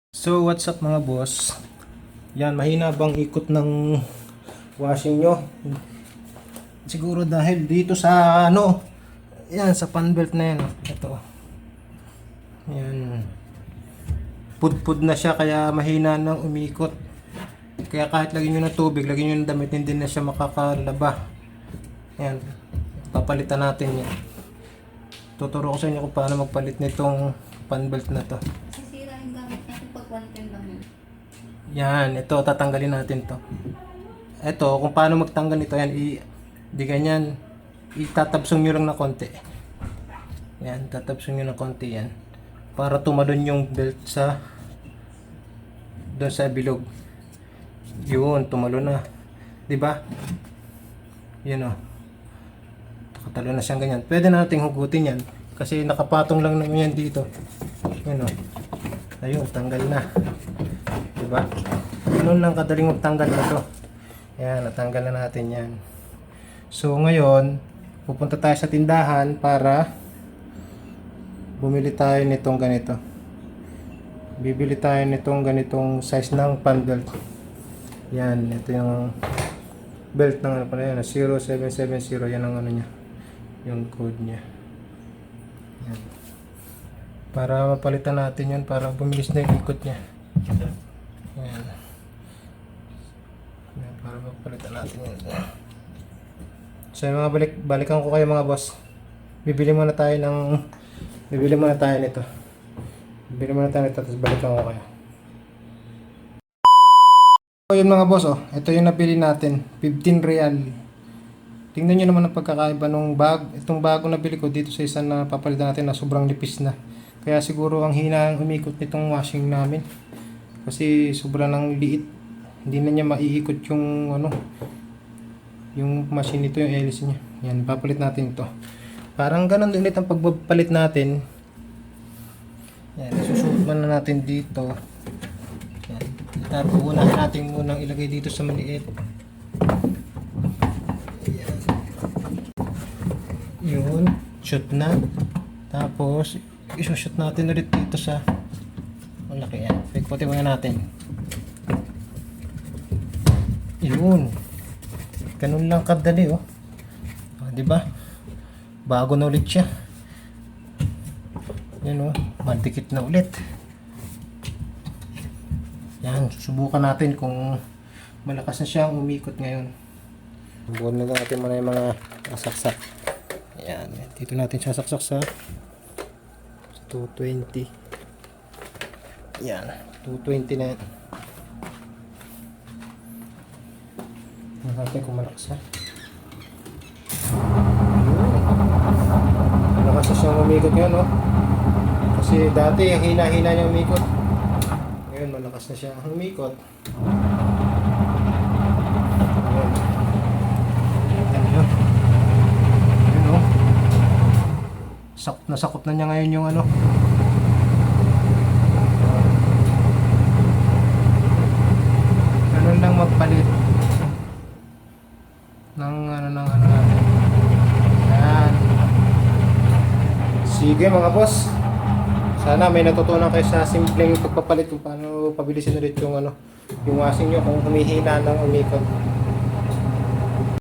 So what's up mga boss? Yan, mahina bang ikot ng washing nyo? Siguro dahil dito sa yan sa fan belt na yan. Ito. Yan. Pudpud na siya kaya mahina nang umikot. Kaya kahit lagyan nyo ng tubig, lagyan nyo ng damit, hindi na siya makakalaba. Yan. Papalitan natin yan. Tuturo ko sa inyo kung paano magpalit nitong fan belt na to. Sisira yung gamit natin pag one time lang yun. Yan, ito tatanggalin natin to. Ito, kung paano magtanggal nito, yan, di ganyan, itatabsong nyo lang na konti. Yan, tatabsong nyo na konti yan. Para tumalon yung belt sa doon sa bilog. Yun, tumalon na. Di ba? Yun o. Nakatalo na siyang ganyan. Pwede nating hugutin yan. Kasi nakapatong lang naman yan dito. Yun o. Ayun, tanggal na. Diba? Ganun lang kadaling magtanggal na to. Yan, natanggal na natin yan. So ngayon, pupunta tayo sa tindahan para bumili tayo nitong ganito. Bibili tayo nitong ganitong size ng fan belt. Yan, ito yung belt ng ano pala yan, 0770, yan ang ano niya. Yung code niya. Yan. Para mapalitan natin yan, para bumilis na yung ikot niya. Yan. Yan, para mapalitan natin yan. So yung mga balikan ko kayo mga boss. Bibili muna tayo nito. Bibili muna tayo nito, tapos balikan ko kayo. So yun mga boss, ito yung nabili natin, 15 real. Tingnan nyo naman ang pagkakaiba ng bag. Itong bago nabili ko dito sa isa na papalitan natin na sobrang nipis na. Kaya siguro ang hina ang umikot nitong washing namin. Kasi sobrang nang liit. Hindi na niya maiikot yung yung machine nito, yung hélice niya. Yan, papalit natin ito. Parang ganun ulit ang pagpapalit natin. Yan, susuot na natin dito. Yan. Tapos unahin natin munang ilagay dito sa maliit. Yan. Yun, shoot na. Tapos isushoot natin ulit dito sa malaki yan. Pagputi muna natin. Yun. Ganun lang kadali di ba? Bago na ulit siya. Yan mandikit na ulit. Yan, susubukan natin kung malakas na siyang umikot ngayon. Buwan na natin muna yung mga kasaksak. Yan, dito natin sasaksak sa 220. Yan, 220 na yan. Tingnan natin kung malakas na. Malakas na siyang umikot ngayon, kasi dati ang hina-hina niya umikot. Ngayon malakas na siya umikot. Ayan. Ayan, sakop na niya ngayon yung ganun lang magpalit ng natin. Ayan. Sige mga boss, sana may natutunan kayo sa simpleng pagpapalit kung paano pabilisin ulit yung yung washing nyo kung humihina ng umikot.